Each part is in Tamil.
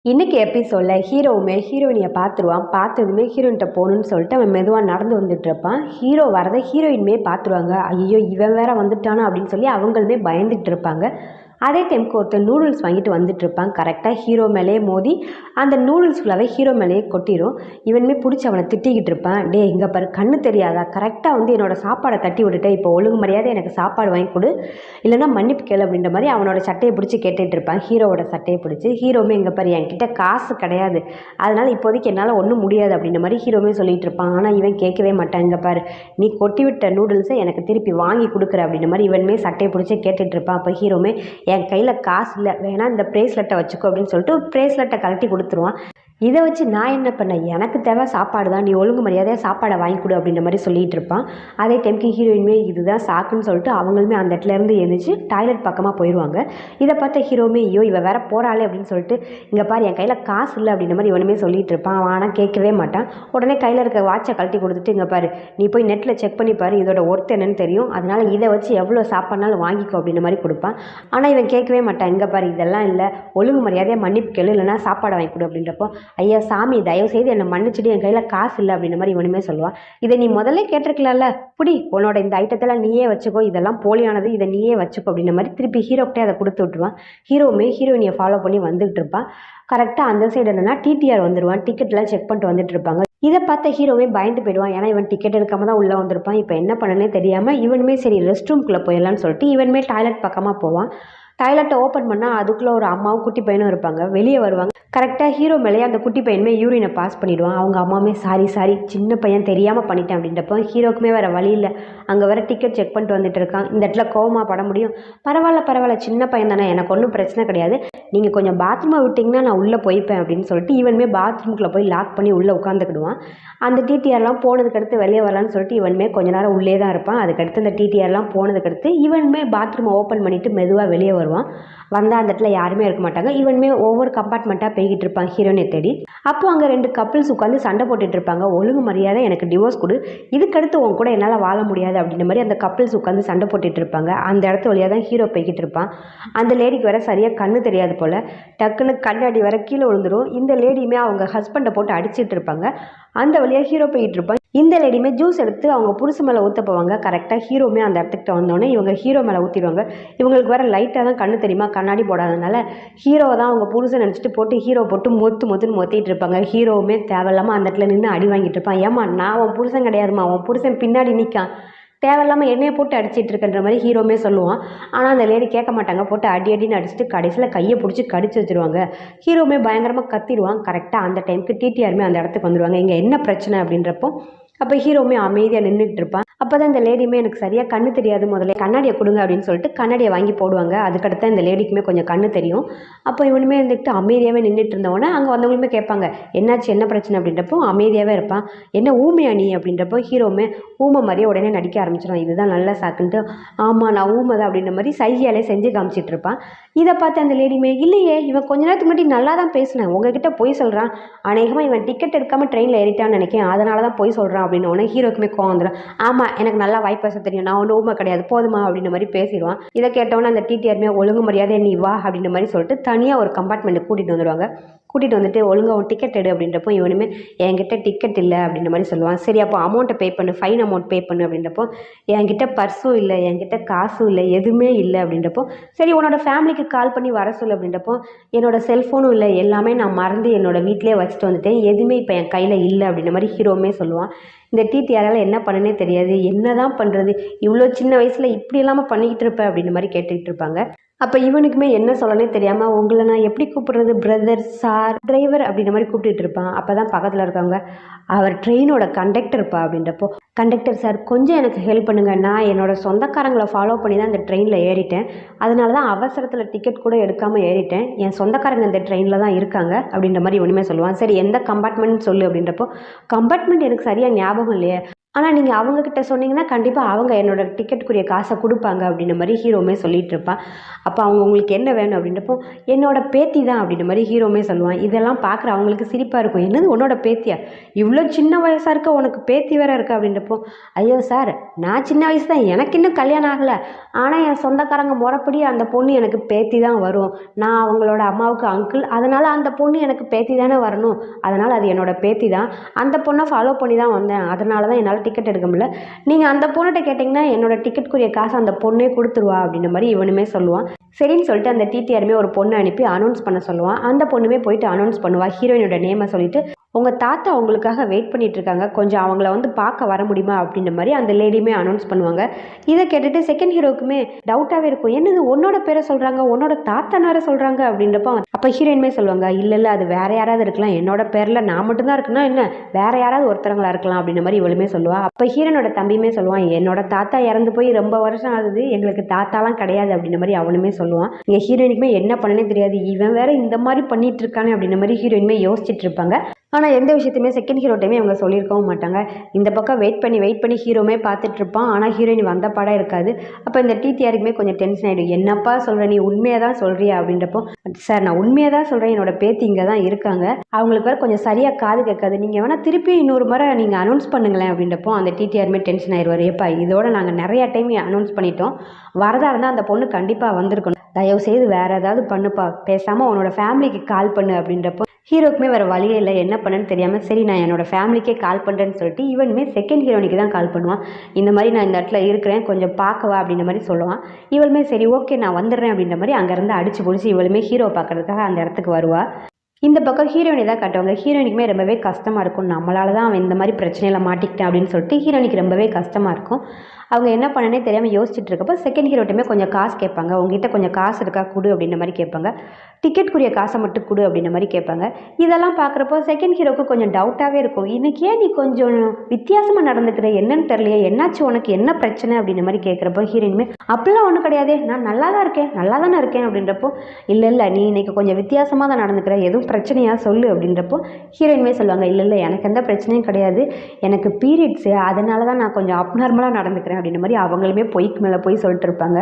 இன்னைக்கு எபிசோடில் ஹீரோவுமே ஹீரோயினியை பார்த்துருவான். பார்த்ததுமே ஹீரோயின்கிட்ட போகணுன்னு சொல்லிட்டு அவன் மெதுவாக நடந்து வந்துட்டு இருப்பான். ஹீரோ வரதை ஹீரோயின்மே பார்த்துருவாங்க. ஐயோ இவன் வேற வந்துட்டானா அப்படின்னு சொல்லி அவங்களுமே பயந்துட்டு இருப்பாங்க. அதே டைமுக்கு ஒருத்தர் நூடுல்ஸ் வாங்கிட்டு வந்துட்டு இருப்பான். கரெக்டாக ஹீரோ மேலேயே மோதி அந்த நூடுல்ஸ் ஃபுல்லாகவே ஹீரோ மேலேயே கொட்டிடும். இவனுமே பிடிச்சி அவனை திட்டிக்கிட்டு இருப்பான். டே இங்கே பாரு, கண்ணு தெரியாதா, கரெக்டாக வந்து என்னோட சாப்பாடை தட்டி விட்டுட்டேன், இப்போ ஒழுங்கு மரியாதை எனக்கு சாப்பாடு வாங்கி கொடு, இல்லைனா மன்னிப்பு கேளு அப்படின்ற மாதிரி அவனோட சட்டையை பிடிச்சி கேட்டுட்டு இருப்பான். ஹீரோவோட சட்டையை பிடிச்சி ஹீரோமே இங்கே பாரு என்கிட்ட காசு கிடையாது, அதனால் இப்போதைக்கு என்னால் ஒன்றும் முடியாது அப்படின்ற மாதிரி ஹீரோமே சொல்லிட்டு இருப்பான். ஆனால் இவன் கேட்கவே மாட்டான். இங்கே பாரு, நீ கொட்டி விட்ட நூடுல்ஸை எனக்கு திருப்பி வாங்கி கொடுக்குற அப்படின்ற மாதிரி இவனுமே சட்டையை பிடிச்சி கேட்டுட்டு இருப்பான். அப்போ ஹீரோமே என் கையில் காசு இல்லை, வேணா இந்த ப்ரேஸ்லெட்டை வச்சுக்கோ அப்படின்னு சொல்லிட்டு ப்ரேஸ்லெட்டை கழட்டி கொடுத்துருவான். இதை வச்சு நான் என்ன பண்ணேன், எனக்கு தேவை சாப்பாடு தான், நீ ஒழுங்கு மரியாதையாக சாப்பாடை வாங்கி கொடு அப்படின்ற மாதிரி சொல்லிகிட்டு இருப்பான். அதே டைமுக்கு ஹீரோயின்மே இதுதான் சாக்குன்னு சொல்லிட்டு அவங்களுமே அந்த இடத்துலேருந்து எழுந்திரிச்சு டாய்லெட் பக்கமாக போயிடுவாங்க. இதை பார்த்த ஹீரோமே ஐயோ இவ வேற போகிறாளே அப்படின்னு சொல்லிட்டு இங்கே பாரு என் கையில் காசு இல்லை அப்படின்ற மாதிரி இவனுமே சொல்லிட்டு இருப்பான். அவன் ஆனால் கேட்கவே மாட்டான். உடனே கையில் இருக்க வாட்சை கழட்டி கொடுத்துட்டு இங்கே பாரு நீ போய் நெட்டில் செக் பண்ணி பாரு, இதோட ஒர்த் என்னன்னு தெரியும், அதனால் இதை வச்சு எவ்வளோ சாப்பாடுனாலும் வாங்கிக்கோ அப்படின்ற மாதிரி கொடுப்பான். ஆனால் இவன் கேட்கவே மாட்டான். இங்கே பாரு இதெல்லாம் இல்லை, ஒழுங்கு மரியாதையாக மன்னிப்பு கேளு, இல்லைனா சாப்பாடை வாங்கி கொடு அப்படின்றப்போ ஐயா சாமி தயவு செய்து என்னை மன்னிச்சுட்டு என் கையில் காசு இல்லை அப்படின்ற மாதிரி இவனுமே சொல்லுவான். இதை நீ முதல்ல கேட்டிருக்கலாம்ல, புடி உன்னோட இந்த ஐட்டத்தெல்லாம் நீயே வச்சுக்கோ, இதெல்லாம் போலியானது, இதை நீயே வச்சுக்கோ அப்படின்ற மாதிரி திருப்பி ஹீரோக்கிட்டே அதை கொடுத்து விட்டுருவான். ஹீரோவுமே ஹீரோயினியை ஃபாலோ பண்ணி வந்துகிட்டு இருப்பான். கரெக்டாக அந்த சைடு என்னன்னா டிடிஆர் வந்துடுவான். டிக்கெட்லாம் செக் பண்ணிட்டு வந்துட்டு இருப்பாங்க. இதை பார்த்த ஹீரோவே பயந்து போயிடுவான். ஏன்னா இவன் டிக்கெட் எடுக்காம தான் உள்ளே வந்திருப்பான். இப்போ என்ன பண்ணனே தெரியாமல் இவனுமே சரி ரெஸ்ட் ரூம்குள்ளே போயிடலான்னு சொல்லிட்டு இவனுமே டாய்லெட் பக்கமாக போவான். டாய்லெட்டை ஓப்பன் பண்ணால் அதுக்குள்ளே ஒரு அம்மாவும் குட்டி பையனும் இருப்பாங்க. வெளியே வருவாங்க. கரெக்டாக ஹீரோ மேலேயே அந்த குட்டி பையனுமே யூரினை பாஸ் பண்ணிவிடுவான். அவங்க அம்மாவுமே சாரி சின்ன பையன் தெரியாமல் பண்ணிட்டேன் அப்படின்றப்போ ஹீரோக்குமே வேறு வழி இல்லை. அங்கே வேறு டிக்கெட் செக் பண்ணிட்டு வந்துட்டு இருக்கான். இந்த இடத்துல கோவமாக பட முடியும். பரவாயில்ல சின்ன பையன் தானே, எனக்கு ஒன்றும் பிரச்சனை கிடையாது, நீங்கள் கொஞ்சம் பாத்ரூமை விட்டிங்கன்னா நான் உள்ளே போய்ப்பேன் அப்படின்னு சொல்லிட்டு இவனுமே பாத்ரூமுக்குள்ளே போய் லாக் பண்ணி உள்ளே உட்காந்துக்கிடுவான். அந்த டிடிஆர்லாம் போனதுக்கடுத்து வெளியே வரலான்னு சொல்லிட்டு இவனுமே கொஞ்ச நேரம் உள்ளே தான் இருப்பான். அதுக்கடுத்து அந்த டிடிஆர்லாம் போனதுக்கடுத்து இவனுமே பாத்ரூமை ஓப்பன் பண்ணிவிட்டு மெதுவாக வெளியே வருவான். வந்தால் அந்த இடத்துல யாருமே இருக்க மாட்டாங்க. இவனுமே ஒவ்வொரு கம்பார்ட்மெண்ட்டாக போய்கிட்டு இருப்பான் ஹீரோனை தேடி. அப்போ அங்கே 2 கப்பிள்ஸ் உட்காந்து சண்டை போட்டுட்டு இருப்பாங்க. ஒழுங்கு மரியாதை எனக்கு டிவோர்ஸ் கொடு, இதுக்கடுத்து உன் கூட என்னால் வாழ முடியாது அப்படின்ற மாதிரி அந்த கப்பிள்ஸ் உட்காந்து சண்டை போட்டுட்டு இருப்பாங்க. அந்த இடத்து வழியாக தான் ஹீரோ போய்கிட்டு இருப்பான். அந்த லேடிக்கு வர சரியாக கண்ணு தெரியாது போல், டக்குன்னு கண்ணாடி வர கீழே விழுந்துடும். இந்த லேடியுமே அவங்க ஹஸ்பண்டை போட்டு அடிச்சிட்டு இருப்பாங்க. அந்த வழியாக ஹீரோ போய்கிட்டு இருப்பான். இந்த லேடியுமே ஜூஸ் எடுத்து அவங்க புருஷ மேலே ஊற்ற போவாங்க. கரெக்டாக ஹீரோமே அந்த இடத்துக்கிட்ட வந்தோடனே இவங்க ஹீரோ மேலே ஊற்றிடுவாங்க. இவங்களுக்கு வேறு லைட்டாக தான் கண்ணு தெரியுமா, கண்ணாடி போடாதனால ஹீரோவை தான் அவங்க புருஷன் நினச்சிட்டு போட்டு ஹீரோ போட்டு மொத்துன்னு மொத்திட்டு இருப்பாங்க. ஹீரோவுமே தேவையில்லாமல் அந்த இடத்துல நின்று அடி வாங்கிட்டு இருப்பான். ஏமா நான் உன் புருஷன் கிடையாதுமா, உன் புருஷன் பின்னாடி நிற்கான், தேவையில்லாமல் என்னையை போட்டு அடிச்சிட்டு இருக்குன்ற மாதிரி ஹீரோமே சொல்லுவான். ஆனால் அந்த லேடி கேட்க மாட்டாங்க. போட்டு அடின்னு அடிச்சுட்டு கடைசியில் கையை பிடிச்சி கடிச்சு வச்சுருவாங்க. ஹீரோமே பயங்கரமாக கத்திடுவான். கரெக்டாக அந்த டைமுக்கு டிடிஆருமே அந்த இடத்துக்கு வந்துடுவாங்க. இங்கே என்ன பிரச்சனை அப்படின்றப்போ அப்போ ஹீரோவுமே அமைதியாக நின்றுட்டு இருப்பான். அப்போ தான் இந்த லேடியுமே எனக்கு சரியாக கண்ணு தெரியாது, முதல்ல கண்ணாடியை கொடுங்க அப்படின்னு சொல்லிட்டு கண்ணாடியை வாங்கி போடுவாங்க. அதுக்கடுத்து இந்த லேடிக்குமே கொஞ்சம் கண்ணு தெரியும். அப்போ இவனுமே வந்துட்டு அமைதியாகவே நின்றுட்டு இருந்தவொடனே அங்கே வந்தவங்களுமே கேட்பாங்க என்னாச்சு என்ன பிரச்சனை அப்படின்றப்போ அமைதியாகவே இருப்பான். என்ன ஊமையா நீ அப்படின்றப்போ ஹீரோவுமே ஊமை மாதிரியே உடனே நடிக்க ஆரம்பிச்சிடும். இதுதான் நல்ல சாக்குன்ட்டு ஆமாம் நான் ஊமை தான் அப்படின்ற மாதிரி சைகையாலே செஞ்சு காமிச்சிட்டு இருப்பான். இதை பார்த்து அந்த லேடியுமே இல்லையே இவன் கொஞ்ச நேரத்துக்கு முன்னாடி நல்லா தான் பேசினேன், உங்ககிட்ட போய் சொல்கிறான், அநேகமாக இவன் டிக்கெட் எடுக்காமல் ட்ரெயினில் ஏறிட்டான்னு நினைக்கிறேன், அதனால தான் போய் சொல்கிறான் அப்படின்னு உடனே ஹீரோக்குமே கோவம் வந்துடும். ஆமாம் எனக்கு நல்லா வாய் பேச தெரியும், நான் ஒன்றும் ஊமை கிடையாது போதுமா அப்படின்ற மாதிரி பேசிடுவான். இதை கேட்டவொன்னே அந்த டிடிஆருமே ஒழுங்கு மரியாதை நீ வா அப்படின்ற மாதிரி சொல்லிட்டு தனியாக ஒரு கம்பார்ட்மெண்ட்டு கூட்டிகிட்டு வந்துடுவாங்க. கூட்டிகிட்டு வந்துட்டு ஒழுங்காக ஒரு டிக்கெட் எடு அப்படின்றப்போ இவனுமே என்கிட்ட டிக்கெட் இல்லை அப்படின்ற மாதிரி சொல்லுவான். சரி அப்போ அமௌண்ட்டை பே பண்ணு, ஃபைன் அமௌண்ட் பே பண்ணு அப்படின்றப்போ என்கிட்ட பர்ஸும் இல்லை, என்கிட்ட காசும் இல்லை, எதுவுமே இல்லை அப்படின்றப்போ சரி உன்னோட ஃபேமிலிக்கு கால் பண்ணி வர சொல்லு அப்படின்றப்போ என்னோட செல்ஃபோனும் இல்லை, எல்லாமே நான் மறந்து என்னோட வீட்டிலே வச்சுட்டு வந்துட்டேன், எதுவுமே இப்போ என் கையில் இல்லை அப்படின்ற மாதிரி ஹீரோவுமே சொல்லுவான். இந்த டிடிஆரால் என்ன பண்ணுனே தெரியாது, என்ன தான் பண்ணுறது, இவ்வளோ சின்ன வயசில் இப்படி இல்லாமல் பண்ணிக்கிட்டு இருப்பேன் அப்படின்ற மாதிரி கேட்டுக்கிட்டு இருப்பாங்க. அப்போ இவனுக்குமே என்ன சொல்லனே தெரியாமல் உங்களை நான் எப்படி கூப்பிட்றது, பிரதர், சார், டிரைவர் அப்படின்ற மாதிரி கூப்பிட்டுட்டு இருப்பான். அப்போ தான் பக்கத்தில் இருக்காங்க அவர் ட்ரெயினோட கண்டக்டர்ப்பா அப்படின்றப்போ கண்டக்டர் சார் கொஞ்சம் எனக்கு ஹெல்ப் பண்ணுங்கள், நான் என்னோடய சொந்தக்காரங்களை ஃபாலோ பண்ணி தான் இந்த ட்ரெயினில் ஏறிட்டேன், அதனால தான் அவசரத்தில் டிக்கெட் கூட எடுக்காமல் ஏறிட்டேன், என் சொந்தக்காரங்க இந்த ட்ரெயினில் தான் இருக்காங்க அப்படின்ற மாதிரி இவனுமே சொல்லுவான். சரி எந்த கம்பார்ட்மெண்ட் சொல்லு அப்படின்றப்போ கம்பார்ட்மெண்ட் எனக்கு சரியாக ஞாபகம் இல்லையே, ஆனால் நீங்கள் அவங்கக்கிட்ட சொன்னீங்கன்னா கண்டிப்பாக அவங்க என்னோட டிக்கெட்டுக்குரிய காசை கொடுப்பாங்க அப்படின்ற மாதிரி ஹீரோவுமே சொல்லிட்டு இருப்பான். அப்போ அவங்க உங்களுக்கு என்ன வேணும் அப்படின்றப்போ என்னோட பேத்தி தான் அப்படின்ற மாதிரி ஹீரோவுமே சொல்லுவான். இதெல்லாம் பார்க்குற அவங்களுக்கு சிரிப்பாக இருக்கும். என்னது உன்னோட பேத்தியா, இவ்வளோ சின்ன வயசாக இருக்க, உனக்கு பேத்தி வேற இருக்கு அப்படின்றப்போ, ஐயோ சார் நான் சின்ன வயசு தான், எனக்கு இன்னும் கல்யாணம் ஆகலை, ஆனால் என் சொந்தக்காரங்க முறைப்படி அந்த பொண்ணு எனக்கு பேத்தி தான் வரும், நான் அவங்களோட அம்மாவுக்கு அங்கிள், அதனால் அந்த பொண்ணு எனக்கு பேத்தி தானே வரணும், அதனால் அது என்னோட பேத்தி தான், அந்த பொண்ணை ஃபாலோ பண்ணி தான் வந்தேன், அதனால தான் என்னால் டிக்கெட் எடுக்க முடியல, நீங்கள் அந்த பொண்ணுகிட்ட கேட்டிங்கன்னா என்னோட டிக்கெட்டுக்குரிய காசு அந்த பொண்ணே கொடுத்துருவா அப்படின்ற மாதிரி இவனுமே சொல்லுவான். சரின்னு சொல்லிட்டு அந்த டிடிஆருமே ஒரு பொண்ணை அனுப்பி அனௌன்ஸ் பண்ண சொல்லுவான். அந்த பொண்ணுமே போயிட்டு அனௌன்ஸ் பண்ணுவா. ஹீரோயினோட நேமை சொல்லிட்டு, உங்கள் தாத்தா உங்களுக்காக வெயிட் பண்ணிட்டு இருக்காங்க, கொஞ்சம் அவங்கள வந்து பார்க்க வர முடியுமா அப்படின்ற மாதிரி அந்த லேடியுமே அனௌன்ஸ் பண்ணுவாங்க. இதை கேட்டுட்டு செகண்ட் ஹீரோக்குமே டவுட்டாகவே இருக்கும். என்னது உன்னோட பேரை சொல்கிறாங்க, உன்னோட தாத்தா வேற சொல்கிறாங்க அப்படின்றப்ப அப்போ ஹீரோயின்மே சொல்லுவாங்க, இல்லை அது வேற யாராவது இருக்கலாம், என்னோட பேரில் நான் மட்டும்தான் இருக்குன்னா என்ன, வேற யாராவது ஒருத்தரங்களா இருக்கலாம் அப்படின்ற மாதிரி இவளுமே சொல்லுவா. அப்போ ஹீரோனோட தம்பியுமே சொல்லுவான், என்னோட தாத்தா இறந்து போய் ரொம்ப வருஷம் ஆகுது, எங்களுக்கு தாத்தாலாம் கிடையாது அப்படின்ற மாதிரி அவனுமே சொல்லுவான். இங்கே ஹீரோயினுக்குமே என்ன பண்ணனே தெரியாது, இவன் வேற இந்த மாதிரி பண்ணிட்டு இருக்கானே அப்படின்ற மாதிரி ஹீரோயினுமே யோசிச்சுட்டு இருப்பாங்க. ஆனால் எந்த விஷயத்தையுமே செகண்ட் ஹீரோட்டையுமே அவங்க சொல்லியிருக்கவும் மாட்டாங்க. இந்த பக்கம் வெயிட் பண்ணி ஹீரோமே பார்த்துட்டு இருப்பான். ஆனால் ஹீரோயின் வந்த படம் இருக்காது. அப்போ இந்த டிடிஆருக்குமே கொஞ்சம் டென்ஷன் ஆகிடும். என்னப்பா சொல்கிற, நீ உண்மையாக தான் சொல்கிறியா அப்படின்றப்போ, சார் நான் உண்மையாக தான் சொல்கிறேன், என்னோட பேத்தி இங்கே தான் இருக்காங்க, அவங்களுக்கு வேறு கொஞ்சம் சரியாக காது கேட்காது, நீங்கள் வேணால் திருப்பி இன்னொரு முறை நீங்கள் அனௌன்ஸ் பண்ணுங்களேன் அப்படின்றப்போ அந்த டிடிஆருமே டென்ஷன் ஆயிடுவார். ஏப்பா இதோட நாங்கள் நிறையா டைம் அனௌன்ஸ் பண்ணிட்டோம், வரதா இருந்தால் அந்த பொண்ணு கண்டிப்பாக வந்திருக்கணும், தயவுசெய்து வேறு ஏதாவது பண்ணுப்பா, பேசாமல் உன்னோட ஃபேமிலிக்கு கால் பண்ணு அப்படின்றப்போ ஹீரோக்குமே வேறு வழியே இல்லை, என்ன பண்ணுன்னு தெரியாமல் சரி நான் என்னோடய ஃபேமிலிக்கே கால் பண்ணுறேன்னு சொல்லிட்டு இவனுமே செகண்ட் ஹீரோனிக்கு தான் கால் பண்ணுவான். இந்த மாதிரி நான் இந்த இடத்துல இருக்கிறேன், கொஞ்சம் பார்க்கவா அப்படின்ற மாதிரி சொல்லுவான். இவளுமே சரி ஓகே நான் வந்துடுறேன் அப்படின்ற மாதிரி அங்கேருந்து அடிச்சு பிடிச்சி இவளுமே ஹீரோ பார்க்கறதுக்காக அந்த இடத்துக்கு வருவாள். இந்த பக்கம் ஹீரோயினை தான் காட்டுவாங்க. ஹீரோயினுக்குமே ரொம்பவே கஷ்டமாக இருக்கும், நம்மளால தான் அவன் இந்த மாதிரி பிரச்சனையில் மாட்டிக்கிட்டேன் அப்படின்னு சொல்லிட்டு ஹீரோயினுக்கு ரொம்பவே கஷ்டமாக இருக்கும். அவங்க என்ன பண்ணனே தெரியாமல் யோசிச்சுட்டு இருக்கப்போ செகண்ட் ஹீரோட்டுமே கொஞ்சம் காசு கேட்பாங்க. உங்ககிட்ட கொஞ்சம் காசு இருக்கா கொடு அப்படின்ற மாதிரி கேட்பாங்க. டிக்கெட்டுக்குரிய காசை மட்டும் கொடு அப்படின்ற மாதிரி கேட்பாங்க. இதெல்லாம் பார்க்குறப்போ செகண்ட் ஹீரோக்கு கொஞ்சம் டவுட்டாகவே இருக்கும். இன்னைக்கு ஏன் நீ கொஞ்சம் வித்தியாசமாக நடந்துக்கிற, என்னன்னு தெரியலையே, என்னாச்சு உனக்கு, என்ன பிரச்சனை அப்படின்ற மாதிரி கேட்குறப்போ ஹீரோயினுமே அப்படிலாம் ஒன்றும் கிடையாதே, நான் நல்லா தான் இருக்கேன், நல்லா தானே இருக்கேன் அப்படின்றப்போ, இல்லை நீ இன்னைக்கு கொஞ்சம் வித்தியாசமாக தான் நடந்துக்கிற, எதுவும் பிரச்சனையாக சொல்லு அப்படின்றப்போ ஹீரோயினுமே சொல்லுவாங்க, இல்லை எனக்கு எந்த பிரச்சனையும் கிடையாது, எனக்கு பீரியட்ஸு, அதனால தான் நான் கொஞ்சம் அப்நார்மலாக நடந்துக்கிறேன் அப்படின்ற மாதிரி அவங்களுமே பொய்க்கு மேலே போய் சொல்லிட்டு இருப்பாங்க.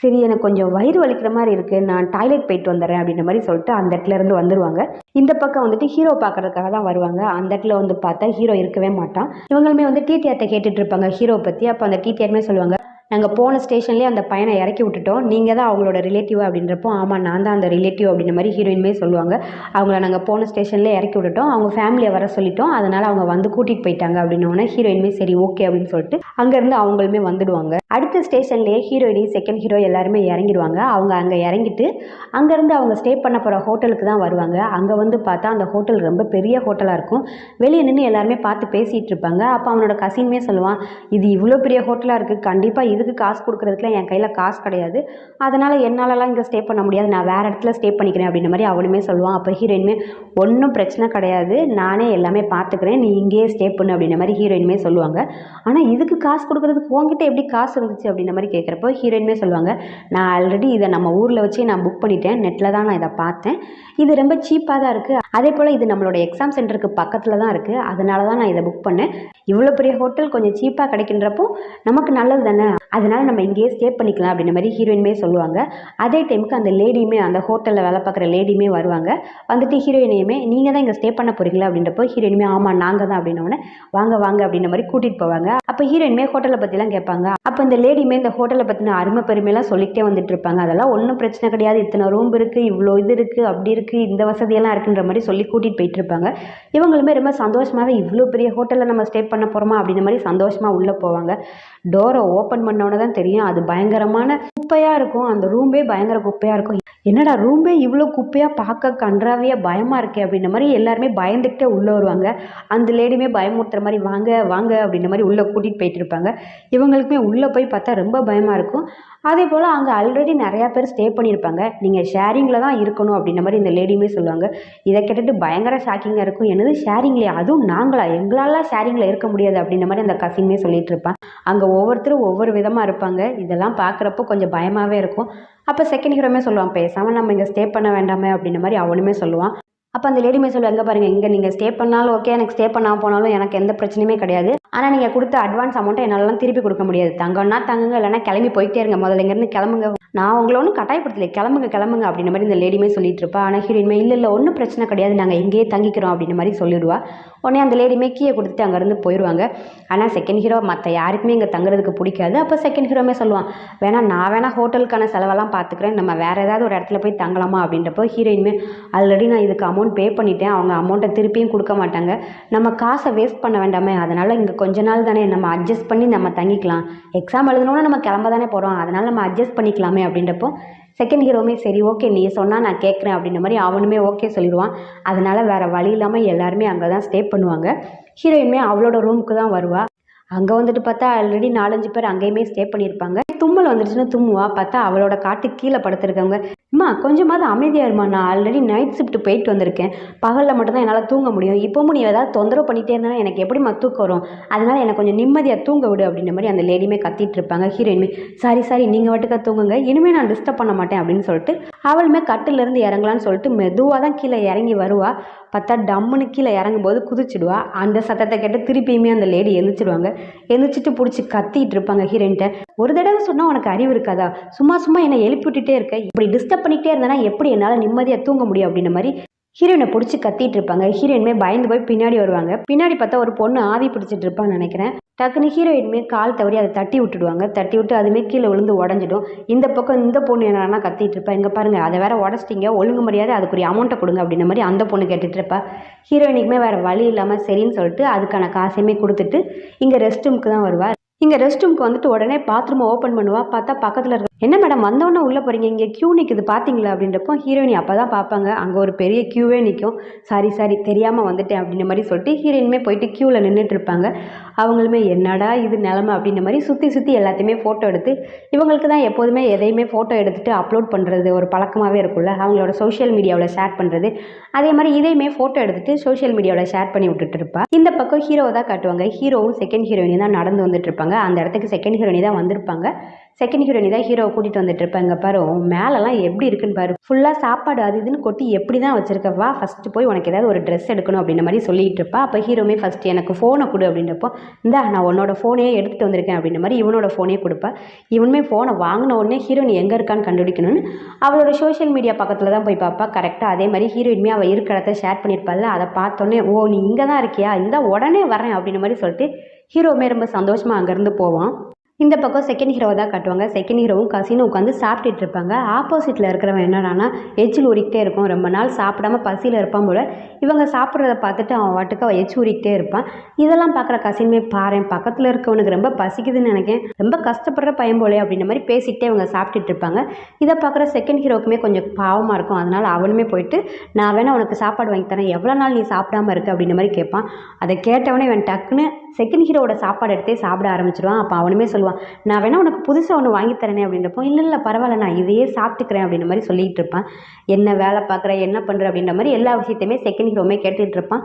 சரி எனக்கு கொஞ்சம் வயிறு வலிக்கிற மாதிரி இருக்குது, நான் டாய்லெட் போயிட்டு வந்துடுறேன் அப்படின்ற மாதிரி சொல்லிட்டு அந்த இடத்துல இருந்து வந்துடுவாங்க. இந்த பக்கம் வந்துட்டு ஹீரோ பார்க்கறதுக்காக தான் வருவாங்க. அந்த இடத்துல வந்து பார்த்தா ஹீரோ இருக்கவே மாட்டான். இவங்களுமே வந்து டிடிஆர்ட்ட கேட்டுட்டு இருப்பாங்க ஹீரோ பற்றி. அப்போ அந்த டிடிஆருமே சொல்லுவாங்க, நாங்கள் போன ஸ்டேஷன்லேயே அந்த பையனை இறக்கி விட்டுட்டோம், நீங்கள் தான் அவங்களோட ரிலேட்டிவ் அப்படின்றப்போ, ஆமாம் நான் தான் அந்த ரிலேட்டிவ் அப்படின்ற மாதிரி ஹீரோயின்மே சொல்லுவாங்க. அவங்கள நாங்கள் போன ஸ்டேஷன்லேயே இறக்கி விட்டுட்டோம், அவங்க ஃபேமிலியை வர சொல்லிட்டோம், அதனால் அவங்க வந்து கூட்டிகிட்டு போயிட்டாங்க அப்படின்னோடனே ஹீரோயின்மே சரி ஓகே அப்படின்னு சொல்லிட்டு அங்கேருந்து அவங்களுமே வந்துடுவாங்க. அடுத்த ஸ்டேஷன்லேயே ஹீரோயினி செகண்ட் ஹீரோ எல்லாருமே இறங்கிடுவாங்க. அவங்க அங்கே இறங்கிட்டு அங்கேருந்து அவங்க ஸ்டே பண்ண போகிற ஹோட்டலுக்கு தான் வருவாங்க. அங்கே வந்து பார்த்தா அந்த ஹோட்டல் ரொம்ப பெரிய ஹோட்டலாக இருக்கும். வெளியே நின்று எல்லாருமே பார்த்து பேசிகிட்டு இருப்பாங்க. அப்போ அவனோட கசின்மே சொல்லுவான், இது இவ்வளோ பெரிய ஹோட்டலாக இருக்குது, கண்டிப்பாக இதுக்கு காசு கொடுக்குறதுக்குலாம் என் கையில் காசு கிடையாது, அதனால் என்னாலலாம் இங்கே ஸ்டே பண்ண முடியாது, நான் வேறு இடத்துல ஸ்டே பண்ணிக்கிறேன் அப்படின்ற மாதிரி அவனுமே சொல்லுவான். அப்போ ஹீரோயினுமே ஒன்றும் பிரச்சனை கிடையாது, நானே எல்லாமே பார்த்துக்கிறேன், நீ இங்கேயே ஸ்டே பண்ணு அப்படின்ற மாதிரி ஹீரோயினுமே சொல்லுவாங்க. ஆனால் இதுக்கு காசு கொடுக்குறதுக்கு உங்ககிட்ட எப்படி காசு இருந்துச்சு அப்படின்ற மாதிரி கேட்குறப்போ ஹீரோயினுமே சொல்லுவாங்க, நான் ஆல்ரெடி இதை நம்ம ஊரில் வச்சு நான் புக் பண்ணிட்டேன், நெட்டில் தான் நான் இதை பார்த்தேன், இது ரொம்ப சீப்பாக தான் இருக்குது, அதே போல் இது நம்மளோட எக்ஸாம் சென்டருக்கு பக்கத்தில் தான் இருக்குது, அதனால தான் நான் இதை புக் பண்ணேன், இவ்வளோ பெரிய ஹோட்டல் கொஞ்சம் சீப்பாக கிடைக்கின்றப்போ நமக்கு நல்லது தானே, அதனால் நம்ம இங்கேயே ஸ்டே பண்ணிக்கலாம் அப்படின்ற மாதிரி ஹீரோயினுமே சொல்லுவாங்க. அதே டைமுக்கு அந்த லேடியுமே, அந்த ஹோட்டலில் வேலை பார்க்குற லேடியுமே வருவாங்க. வந்துட்டு ஹீரோயினையுமே நீங்கள் தான் இங்கே ஸ்டே பண்ண போகிறீங்களா அப்படின்றப்போ ஹீரோயினுமே ஆமாம் நாங்கள் தான் அப்படின்னோடனே வாங்க வாங்க அப்படின்ற மாதிரி கூட்டிகிட்டு போவாங்க. அப்போ ஹீரோயினுமே ஹோட்டலை பற்றிலாம் கேட்பாங்க. அப்போ இந்த லேடியுமே இந்த ஹோட்டலை பற்றின அருமை பெருமையெல்லாம் சொல்லிக்கிட்டே வந்துட்டு இருப்பாங்க. அதெல்லாம் ஒன்றும் பிரச்சனை கிடையாது, இத்தனை ரூம் இருக்குது, இவ்வளோ இது இருக்குது, அப்படி இருக்குது, இந்த வசதியெல்லாம் இருக்குன்ற மாதிரி சொல்லி கூட்டிகிட்டு போயிட்டு இருப்பாங்க. இவங்களுமே ரொம்ப சந்தோஷமாகவே இவ்வளோ பெரிய ஹோட்டலில் நம்ம ஸ்டே பண்ண போகிறோமா அப்படின்ற மாதிரி சந்தோஷமாக உள்ளே போவாங்க. டோரை ஓப்பன் பண்ணோன்னே தான் தெரியும் அது பயங்கரமான குப்பையாக இருக்கும். அந்த ரூம்பே பயங்கர குப்பையாக இருக்கும். என்னடா ரூம்பே இவ்வளோ குப்பையாக, பார்க்க கன்றாவியாக பயமாக இருக்கே அப்படின்ற மாதிரி எல்லாருமே பயந்துக்கிட்டே உள்ளே வருவாங்க. அந்த லேடியுமே பயமுறுத்துற மாதிரி வாங்க வாங்க அப்படின்ற மாதிரி உள்ளே கூட்டிகிட்டு போயிட்டு இருப்பாங்க. இவங்களுக்குமே உள்ளே போய் பார்த்தா ரொம்ப பயமாக இருக்கும். அதே போல் அங்கே ஆல்ரெடி நிறையா பேர் ஸ்டே பண்ணியிருப்பாங்க. நீங்கள் ஷேரிங்கில் தான் இருக்கணும் அப்படின்ற மாதிரி இந்த லேடியுமே சொல்லுவாங்க. இதை கேட்டுட்டு பயங்கர ஷாக்கிங்காக இருக்கும். என்னது ஷேரிங்லையா, அதுவும் நாங்களா, எங்களாலாம் ஷேரிங்கில் இருக்க முடியாது அப்படின்ற மாதிரி அந்த கசின்மே சொல்லிட்டு இருப்பான். அங்கே ஒவ்வொருத்தரும் ஒவ்வொரு விதமாக இருப்பாங்க. இதெல்லாம் பார்க்குறப்போ கொஞ்சம் பயமாகவே இருக்கும். அப்போ செகண்ட் ஹீரோமே சொல்லுவான், பேசாமல் நம்ம இங்கே ஸ்டே பண்ண வேண்டாமே அப்படின்ற மாதிரி அவனுமே சொல்லுவான். அப்போ அந்த லேடிமே சொல்லுவாங்க, "எங்கே பாருங்கள், இங்கே நீங்கள் ஸ்டே பண்ணாலும் ஓகே, எனக்கு ஸ்டே பண்ணாமல் போனாலும் எனக்கு எந்த பிரச்சனையுமே கிடையாது. ஆனால் நீங்கள் கொடுத்த அட்வான்ஸ் அமௌண்ட்டை என்னாலலாம் திருப்பி கொடுக்க முடியாது. தங்கன்னா தங்குங்க, இல்லைனா கிளம்பி போயிட்டே இருங்க, முதல்ல இங்கேருந்து கிளம்புங்க. நான் உங்களை ஒன்றும் கட்டாயப்படுத்தலை, கிளம்புங்க கிளம்புங்க" அப்படின்ற மாதிரி இந்த லேடியுமே சொல்லிட்டு இருப்பா. ஆனால் ஹீரோயின்மே, இல்லை இல்லை ஒன்றும் பிரச்சனை கிடையாது, நாங்கள் இங்கேயே தங்கிக்கிறோம் அப்படின்ற மாதிரி சொல்லிடுவா. உடனே அந்த லேடியுமே கீயை கொடுத்துட்டு அங்கேருந்து போயிடுவாங்க. ஆனால் செகண்ட் ஹீரோ மற்ற யாருக்குமே இங்கே தங்குறதுக்கு பிடிக்காது. அப்போ செகண்ட் ஹீரோமே சொல்லுவான், நான் வேணா ஹோட்டலுக்கான செலவெல்லாம் பார்த்துக்கிறேன், நம்ம வேறு ஏதாவது ஒரு இடத்துல போய் தங்கலாமா அப்படின்றப்போ ஹீரோயின்மே, ஆல்ரெடி நான் இதுக்கு அமௌண்ட் பே பண்ணிட்டேன், அவங்க அமௌண்ட்டை திருப்பியும் கொடுக்க மாட்டாங்க, நம்ம காசை வேஸ்ட் பண்ண வேண்டாமே, அதனால் இங்கே கொஞ்ச நாள் தானே, நம்ம அட்ஜஸ்ட் பண்ணி நம்ம தங்கிக்கலாம், எக்ஸாம் எழுதணும்னா நம்ம கிளம்ப தானே போகிறோம், அதனால் நம்ம அட்ஜஸ்ட் பண்ணிக்கலாமே அப்படின்றப்போ செகண்ட் ஹீரோவுமே சரி ஓகே நீ சொன்னால் நான் கேட்குறேன் அப்படின்ற மாதிரி அவனுமே ஓகே சொல்லிடுவான். அதனால் வேறு வழி இல்லாமல் எல்லாருமே அங்கே தான் ஸ்டே பண்ணுவாங்க. ஹீரோயினுமே அவளோட ரூமுக்கு தான் வருவாள். அங்கே வந்துட்டு பார்த்தா ஆல்ரெடி 4-5 பேர் அங்கேயுமே ஸ்டே பண்ணியிருப்பாங்க. தும்மல் வந்துடுச்சுன்னு தும்முவா. பார்த்தா அவளோட காட்டுக்கு கீழே படுத்துருக்கவங்க, அம்மா கொஞ்சமாவது அமைதியாக இருமா, நான் ஆல்ரெடி நைட் ஷிஃப்ட் போயிட்டு வந்திருக்கேன், பகலில் மட்டும்தான் என்னால் தூங்க முடியும், இப்போவும் நீ ஏதாவது தொந்தரவு பண்ணிகிட்டே இருந்தாலும் எனக்கு எப்படிமா தூக்கம் வரும், அதனால் எனக்கு கொஞ்சம் நிம்மதியாக தூங்க விடு அப்படின்ற மாதிரி அந்த லேடியுமே கத்திட்டு இருப்பாங்க. ஹீரோயினுமே, சாரி நீங்கள் வட்டுக்கா தூங்குங்க, இனிமேல் நான் டிஸ்டர்ப் பண்ண மாட்டேன் அப்படின்னு சொல்லிட்டு அவளுமே கட்டிலேருந்து இறங்கலான்னு சொல்லிட்டு மெதுவாக தான் கீழே இறங்கி வருவா. பார்த்தா டம்முன்னு கீழே இறங்கும்போது குதிச்சிடுவா. அந்த சத்தத்தை கேட்டு திருப்பியுமே அந்த லேடி எழுந்திரிச்சிடுவாங்க. எழுந்திரிச்சிட்டு பிடிச்சி கத்திட்டு இருப்பாங்க ஹீரோயின்ட்ட, ஒரு தடவை சொன்னால் உனக்கு அறிவு இருக்காதா, சும்மா என்னை எழுப்பி விட்டுட்டே இருக்க, இப்படி டிஸ்டர்ப் பண்ணிகிட்டே இருந்தேன்னா எப்படி என்னால் நிம்மதியாக தூங்க முடியும் அப்படின்ற மாதிரி ஹீரோயினை பிடிச்சி கத்திட்டு இருப்பாங்க. ஹீரோயினுமே பயந்து போய் பின்னாடி வருவாங்க. பின்னாடி பார்த்தா ஒரு பொண்ணு ஆவி பிடிச்சிட்டு இருப்பான்னு நினைக்கிறேன். டக்குன்னு ஹீரோயினுமே கால் தவறி அதை தட்டி விட்டுடுவாங்க. தட்டி விட்டு அதுமே கீழே விழுந்து உடஞ்சிடும். இந்த பக்கம் இந்த பொண்ணு என்னன்னா கத்திட்டு இருப்பா, இங்கே பாருங்க அதை வேற உடச்சிட்டிங்க, ஒழுங்கு மரியாதை அதுக்குரிய அமௌண்ட்டை கொடுங்க அப்படின்ற மாதிரி அந்த பொண்ணு கேட்டுட்டு இருப்பா. ஹீரோயினுக்குமே வேறு வழி இல்லாமல் சரின்னு சொல்லிட்டு அதுக்கான காசையுமே கொடுத்துட்டு இங்கே ரெஸ்ட் ரூமுக்கு தான் வருவாள். இங்கே ரெஸ்ட் ரூமுக்கு வந்துட்டு உடனே பாத்ரூமை ஓப்பன் பண்ணுவா. பார்த்தா பக்கத்தில் இருக்க, என்ன மேடம் வந்தவொடனே உள்ளே போகிறீங்க, இங்கே க்யூ நிற்குது பார்த்தீங்களா அப்படின்றப்போ ஹீரோயினி அப்போ தான் பார்ப்பாங்க அங்கே ஒரு பெரிய க்யூவே நிற்கும். சாரி தெரியாமல் வந்துட்டேன் அப்படின்ற மாதிரி சொல்லிட்டு ஹீரோயினுமே போயிட்டு க்யூவில் நின்றுட்டு இருப்பாங்க. அவங்களுமே என்னடா இது நிலமை அப்படின்ற மாதிரி சுற்றி எல்லாத்தையுமே ஃபோட்டோ எடுத்து, இவங்களுக்கு தான் எப்போதுமே எதையுமே ஃபோட்டோ எடுத்துகிட்டு அப்லோட் பண்ணுறது ஒரு பழக்கமாகவே இருக்கும்ல, அவங்களோட சோஷியல் மீடியாவில் ஷேர் பண்ணுறது, அதே மாதிரி இதையுமே ஃபோட்டோ எடுத்துகிட்டு சோஷியல் மீடியாவில் ஷேர் பண்ணி விட்டுட்டு இருப்பா. இந்த பக்கம் ஹீரோவை தான் காட்டுவாங்க. ஹீரோவும் செகண்ட் ஹீரோயினி தான் நடந்து வந்துட்டு இருப்பாங்க. அந்த இடத்துக்கு செகண்ட் ஹீரோயினி தான் வந்திருப்பாங்க. செகண்ட் ஹீரோயினி தான் ஹீரோவை கூட்டிகிட்டு வந்துட்டு இருப்பாங்க. பாரு மேலெல்லாம் எப்படி இருக்குன்னு பாரு, ஃபுல்லாக சாப்பாடு அது இதுன்னு கொட்டி எப்படி தான் வச்சிருக்கவா, ஃபஸ்ட்டு போய் உனக்கு ஏதாவது ஒரு ட்ரெஸ் எடுக்கணும் அப்படின்ற மாதிரி சொல்லிட்டு இருப்பா. அப்போ ஹீரோமே ஃபஸ்ட்டு எனக்கு ஃபோனை கொடு அப்படின்றப்போ, இந்தா நான் உன்னோட ஃபோனையே எடுத்துகிட்டு வந்திருக்கேன் அப்படின்ற மாதிரி இவனோட ஃபோனே கொடுப்பா. இவனுமே ஃபோனை வாங்கின உடனே ஹீரோயின் எங்கே இருக்கான்னு கண்டுபிடிக்கணும்னு அவளோட சோஷியல் மீடியா பக்கத்தில் தான் போய் பார்ப்பா. கரெக்டாக அதே மாதிரி ஹீரோயின்மே அவள் இருக்கிற இடத்த ஷேர் பண்ணியிருப்பாள். அதை பார்த்தோன்னே, ஓ நீ இங்கே தான் இருக்கியா, இந்த உடனே வரேன் அப்படின்ற மாதிரி சொல்லிட்டு ஹீரோவுமே ரொம்ப சந்தோஷமாக அங்கேருந்து போவான். இந்த பக்கம் செகண்ட் ஹீரோவை தான் காட்டுவாங்க. செகண்ட் ஹீரோவும் கசினும் உட்காந்து சாப்பிட்டுட்டு இருப்பாங்க. ஆப்போசிட்டில் இருக்கிறவன் என்னடானா எச்சில் ஊறிக்கிட்டே இருக்கும். ரொம்ப நாள் சாப்பிடாம பசியில் இருப்பான் போல். இவங்க சாப்பிட்றத பார்த்துட்டு அவன் வாட்டுக்கு அவன் எச்சி ஊறிக்கிட்டே இருப்பான். இதெல்லாம் பார்க்குற கசினுமே, பாறேன் பக்கத்தில் இருக்கவனுக்கு ரொம்ப பசிக்குதுன்னு நினைக்கிறேன், ரொம்ப கஷ்டப்படுற பையன் போலே அப்படின்ற மாதிரி பேசிக்கிட்டே இவங்க சாப்பிட்டுட்டு இருப்பாங்க. இதை பார்க்குற செகண்ட் ஹீரோவுக்குமே கொஞ்சம் பாவமாக இருக்கும். அதனால் அவனுமே போயிட்டு, நான் வேணா உனக்கு சாப்பாடு வாங்கி தரேன், எவ்வளோ நாள் நீ சாப்பிடாமல் இருக்க அப்படின்ற மாதிரி கேட்பான். அதை கேட்டவனே இவன் டக்குன்னு செகண்ட் ஹீரோவோட சாப்பாடு எடுத்தே சாப்பிட ஆரம்பிச்சிடுவான். அப்போ அவனுமே சொல்லுவான், நான் வேணா உனக்கு புதுசாக ஒன்று வாங்கி தரேனே அப்படின்றப்போ, இல்லை பரவாயில்ல நான் இதையே சாப்பிட்டுக்கிறேன் அப்படின்ற மாதிரி சொல்லிகிட்டு இருப்பான். என்ன வேலை பார்க்குற, என்ன பண்ணுற அப்படின்ற மாதிரி எல்லா விஷயத்தையுமே செகண்ட் ஹீரோவுமே கேட்டுகிட்டு இருப்பான்.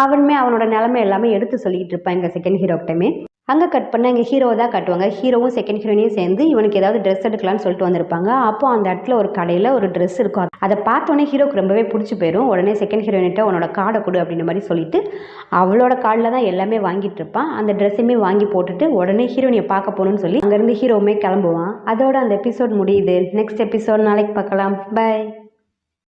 அவனுமே அவனோட நிலைமை எல்லாமே எடுத்து சொல்லிக்கிட்டு இருப்பான் எங்கள் செகண்ட் ஹீரோக்கிட்டமே. அங்கே கட் பண்ண இங்கே ஹீரோவை தான் காட்டுவாங்க. ஹீரோவும் செகண்ட் ஹீரோனையும் சேர்ந்து இவனுக்கு ஏதாவது ட்ரெஸ் எடுக்கலான்னு சொல்லிட்டு வந்திருப்பாங்க. அப்போ அந்த இடத்துல ஒரு கடையில் ஒரு ட்ரெஸ் இருக்கும். அதை பார்த்தோன்னே ஹீரோக்கு ரொம்பவே பிடிச்சி போயிடும். உடனே செகண்ட் ஹீரோயின்கிட்ட உன்னோட கார்டை கொடு அப்படின்ற மாதிரி சொல்லிட்டு அவளோட கார்டில் தான் எல்லாமே வாங்கிட்டு இருப்பான். அந்த ட்ரெஸ்ஸுமே வாங்கி போட்டுட்டு உடனே ஹீரோயினை பார்க்க போகணுன்னு சொல்லி அங்கேருந்து ஹீரோவுமே கிளம்புவான். அதோட அந்த எபிசோட் முடியுது. நெக்ஸ்ட் எபிசோட் நாளைக்கு பார்க்கலாம். பை.